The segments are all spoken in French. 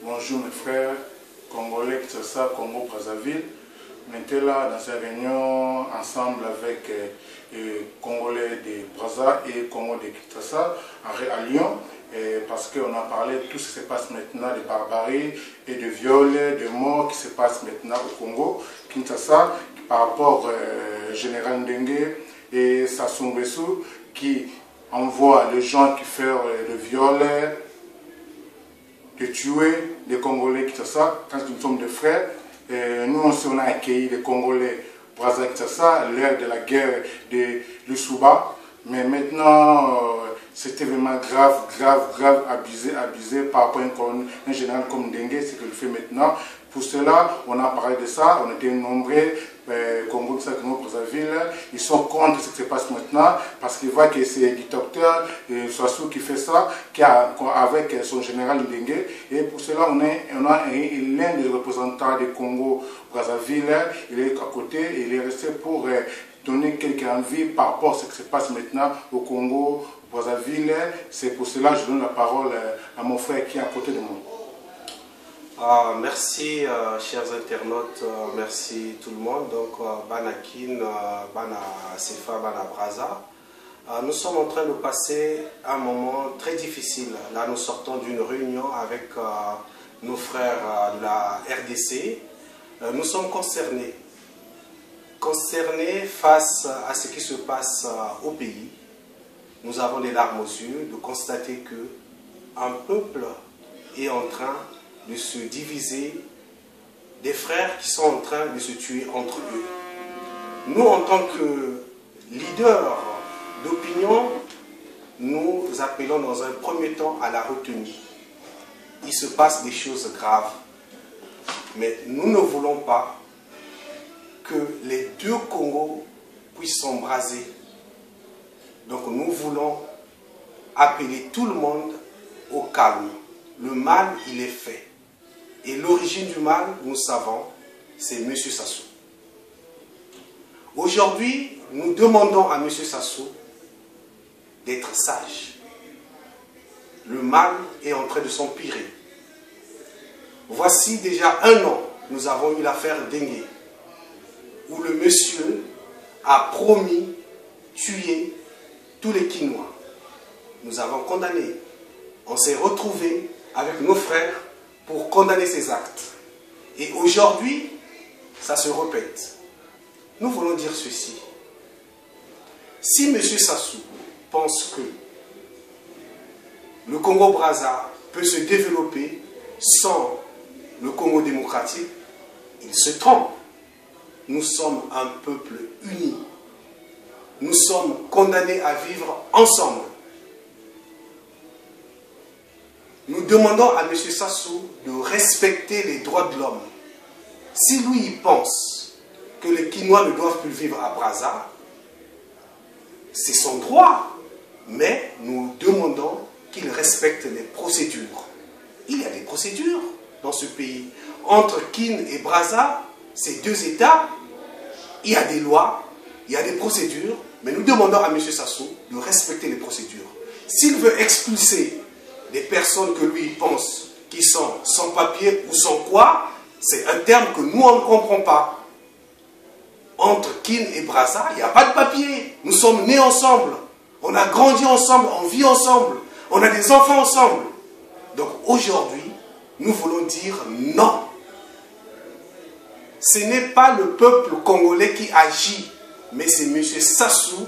Bonjour mes frères congolais, Kinshasa, Congo, Brazzaville. On était là dans cette réunion ensemble avec les Congolais de Brazza et Congo de Kinshasa à Lyon. Parce qu'on a parlé de tout ce qui se passe maintenant, de barbarie et de viols, de morts qui se passent maintenant au Congo, Kinshasa, par rapport au général Ndengue et Sassou Nguesso qui envoie les gens qui font le viol, de tuer les Congolais Kinshasa, quand nous sommes des frères. Nous aussi on a accueilli les Congolais Brazza Kinshasa à l'ère de la guerre de Lussuba. Mais maintenant, c'était vraiment grave, abusé par rapport à un général comme Ndengue, ce qu'il fait maintenant. Pour cela, on a parlé de ça, on était nombreux, Congo, Brazzaville, ils sont contre ce qui se passe maintenant, parce qu'ils voient que c'est le dictateur Sassou qui fait ça, avec son général Ndengue. Et pour cela, on a l'un des représentants du Congo, Brazzaville, il est à côté, il est resté pour donner quelques envies par rapport à ce qui se passe maintenant au Congo, Brazzaville. C'est pour cela que je donne la parole à mon frère qui est à côté de moi. Merci chers internautes, merci tout le monde. Donc Banakin, Bana Sefa, Bana Brazza. Nous sommes en train de passer un moment très difficile. Là nous sortons d'une réunion avec nos frères de la RDC. Nous sommes concernés face à ce qui se passe au pays. Nous avons des larmes aux yeux de constater que un peuple est en train de se diviser, des frères qui sont en train de se tuer entre eux. Nous, en tant que leaders d'opinion, nous appelons dans un premier temps à la retenue. Il se passe des choses graves, mais nous ne voulons pas que les deux Congos puissent s'embraser. Donc nous voulons appeler tout le monde au calme. Le mal, il est fait. Et l'origine du mal, nous savons, c'est M. Sassou. Aujourd'hui, nous demandons à M. Sassou d'être sage. Le mal est en train de s'empirer. Voici déjà un an, nous avons eu l'affaire Ndengue, où le monsieur a promis tuer tous les Kinois. Nous avons condamné. On s'est retrouvés avec nos frères pour condamner ces actes. Et aujourd'hui, ça se répète. Nous voulons dire ceci. Si M. Sassou pense que le Congo-Brazza peut se développer sans le Congo démocratique, il se trompe. Nous sommes un peuple uni. Nous sommes condamnés à vivre ensemble. Nous demandons à M. Sassou de respecter les droits de l'homme. Si lui, il pense que les Kinois ne doivent plus vivre à Brazza, c'est son droit. Mais nous demandons qu'il respecte les procédures. Il y a des procédures dans ce pays. Entre Kin et Brazza, ces deux États, il y a des lois, il y a des procédures, mais nous demandons à M. Sassou de respecter les procédures. S'il veut expulser des personnes que lui pense qui sont sans papier ou sans quoi, c'est un terme que nous on ne comprend pas. Entre Kin et Brazza, il n'y a pas de papier. Nous sommes nés ensemble. On a grandi ensemble, on vit ensemble. On a des enfants ensemble. Donc aujourd'hui, nous voulons dire non. Ce n'est pas le peuple congolais qui agit, mais c'est M. Sassou,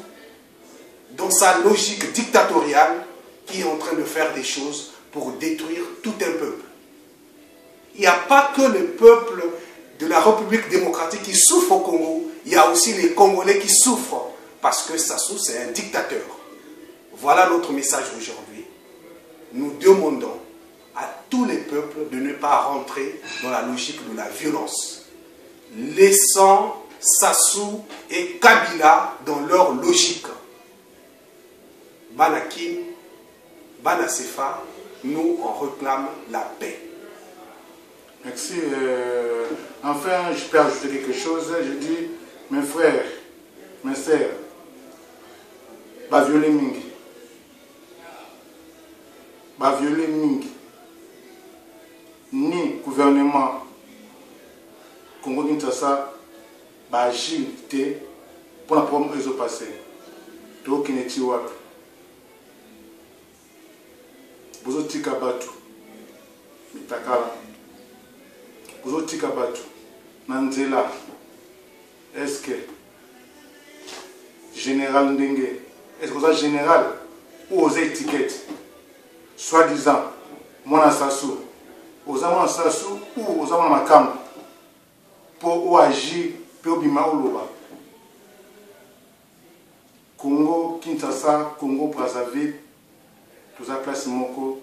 dans sa logique dictatoriale, qui est en train de faire des choses pour détruire tout un peuple. Il n'y a pas que le peuple de la République démocratique qui souffre au Congo, il y a aussi les Congolais qui souffrent, parce que Sassou, c'est un dictateur. Voilà notre message aujourd'hui. Nous demandons à tous les peuples de ne pas rentrer dans la logique de la violence. Laissons Sassou et Kabila dans leur logique. Banakin, Bana Sefa, nous on réclame la paix. Merci. Enfin, je peux ajouter quelque chose. Je dis, mes frères, mes sœurs, violer mingi. Violer mingi. gouvernement Congo-Kinshasa va agir pour la problème qui est passé. Donc, il est wap. Vous avez tika batu. Mitakala. Vous avez tika batu. Nanzela. Est-ce que général Ndenge, est-ce que vous êtes général ou vous êtes étiquette? Soi-disant, moi, Sassou. Vous avez un Sassou ou vous avez un Makam pour agir pour Bima Oloba. Congo, Kinshasa, Congo, Brazzaville, tout ça place Moko,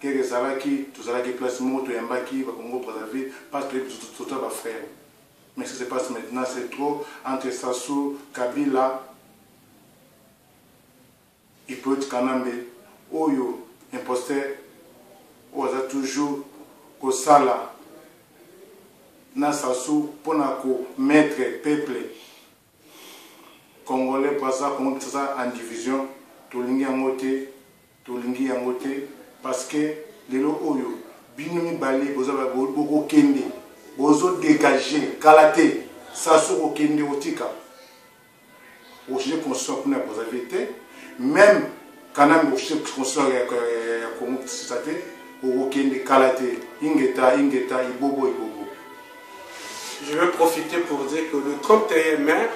Kérézalaki, tout ça qui place Moko, Yambaki, Congo, Brazzaville, parce que tout ça va frère. Mais ce qui se passe maintenant, c'est trop entre Sassou, Kabila, Hippolyte Kanambe, Oyo, imposteur, Oza toujours, Kosala, na Sassou, pour mettre peuple Congolais, Brazza, Congo, ça en division, Tolingi Angote, parce que les lots Oyo, Binumi Bali, Bozo Kende, Bozo dégagé, Kalaté, Sassou Kende Otika. Aujourd'hui, qu'on sort pour vous avez été, même quand on sort Congo, au Kende, Kalaté, Ingeta, Ibobo. Je vais profiter pour dire que le 31 mai,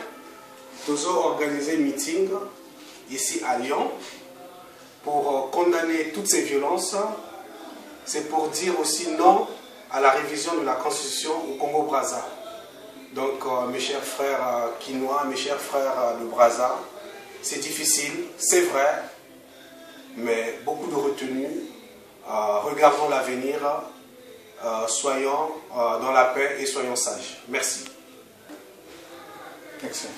nous avons organisé un meeting ici à Lyon pour condamner toutes ces violences. C'est pour dire aussi non à la révision de la Constitution au Congo-Brazza. Donc mes chers frères Kinois, mes chers frères de Brazza, c'est difficile, c'est vrai, mais beaucoup de retenue. Regardons l'avenir, soyons dans la paix et soyons sages. Merci. Excellent.